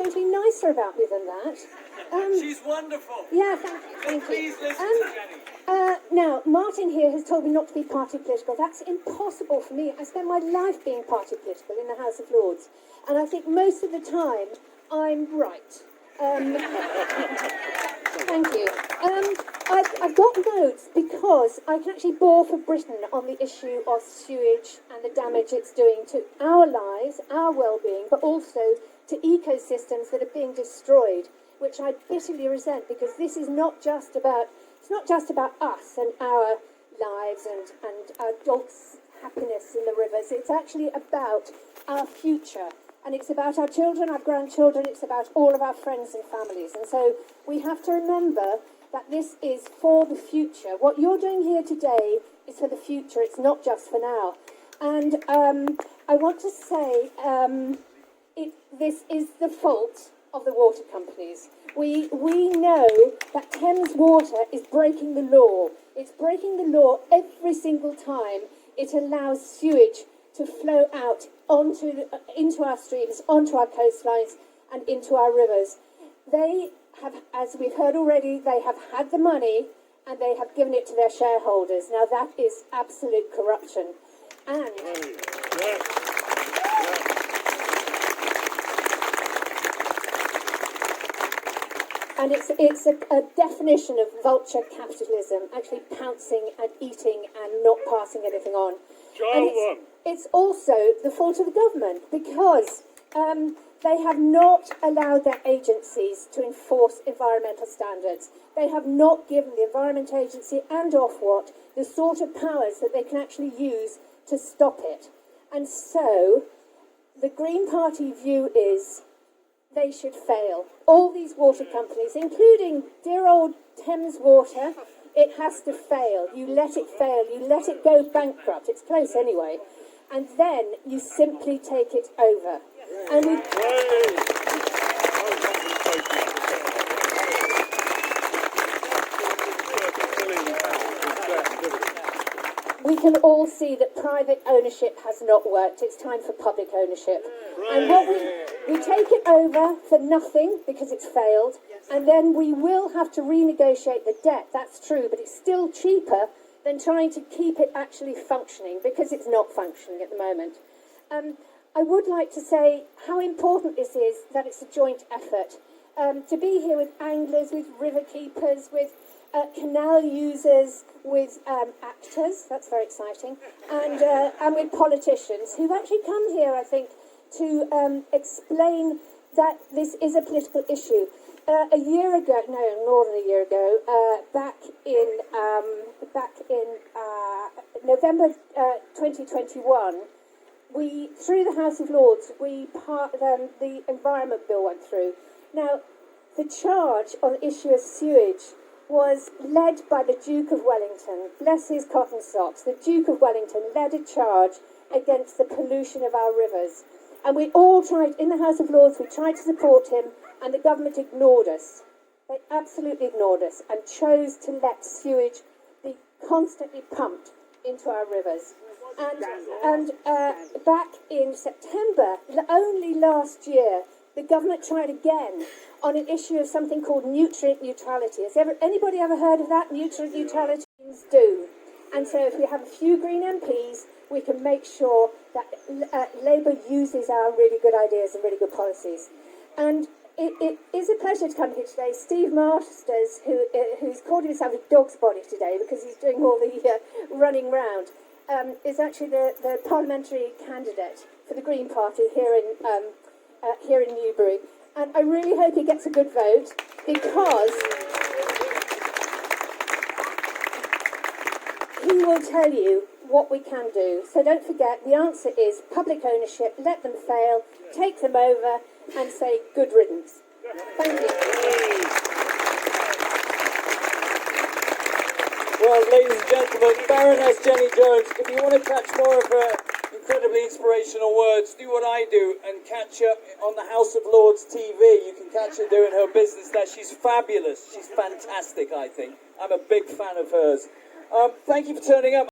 going to be nicer about me than that. She's wonderful. Yeah, thank you. Thank Please you. listen to Jenny. Now, Martin here has told me not to be party political. That's impossible for me. I spend my life being party political in the House of Lords. And I think most of the time, I'm right. Thank you. I've got notes because I can actually bore for Britain on the issue of sewage and the damage it's doing to our lives, our well-being, but also to ecosystems that are being destroyed, which I bitterly resent, because this is not just about, it's not just about us and our lives and our dogs' happiness in the rivers. It's actually about our future. And it's about our children, our grandchildren, it's about all of our friends and families. And so we have to remember that this is for the future. What you're doing here today is for the future, it's not just for now. And I want to say this is the fault of the water companies. We know that Thames Water is breaking the law. It's breaking the law every single time it allows sewage to flow out into our streams, onto our coastlines, and into our rivers. They have, as we've heard already, they have had the money and they have given it to their shareholders. Now that is absolute corruption. And it's a definition of vulture capitalism, actually pouncing and eating and not passing anything on. It's also the fault of the government, because they have not allowed their agencies to enforce environmental standards. They have not given the Environment Agency and Ofwat the sort of powers that they can actually use to stop it. And so the Green Party view is they should fail. All these water companies, including dear old Thames Water, it has to fail. You let it fail. You let it go bankrupt. It's close anyway. And then you simply take it over. And we can all see that private ownership has not worked. It's time for public ownership. And what we take it over for nothing because it's failed, and then we will have to renegotiate the debt. That's true, but it's still cheaper than trying to keep it actually functioning, because it's not functioning at the moment. I would like to say how important this is, that it's a joint effort. To be here with anglers, with river keepers, with canal users, with actors, that's very exciting, and with politicians who've actually come here, I think, to explain that this is a political issue. A year ago, no, more than a year ago, back in November 2021, through the House of Lords, the Environment Bill went through. Now, the charge on the issue of sewage was led by the Duke of Wellington. Bless his cotton socks. The Duke of Wellington led a charge against the pollution of our rivers. And we all tried, in the House of Lords, we tried to support him, and the government ignored us. They absolutely ignored us and chose to let sewage be constantly pumped into our rivers. And back in September, only last year, the government tried again on an issue of something called nutrient neutrality. Has anybody ever heard of that? Nutrient neutrality means do. And so if we have a few Green MPs, we can make sure that Labour uses our really good ideas and really good policies. And it is a pleasure to come here today. Steve Masters, who's called himself a dog's body today because he's doing all the running round, is actually the parliamentary candidate for the Green Party here in Newbury. And I really hope he gets a good vote, because he will tell you what we can do. So don't forget, the answer is public ownership. Let them fail, take them over, and say good riddance. Thank you. Well, ladies and gentlemen, Baroness Jenny Jones, if you want to catch more of her incredibly inspirational words, do what I do and catch her on the House of Lords TV. You can catch her doing her business there. She's fabulous. She's fantastic, I think. I'm a big fan of hers. Thank you for turning up.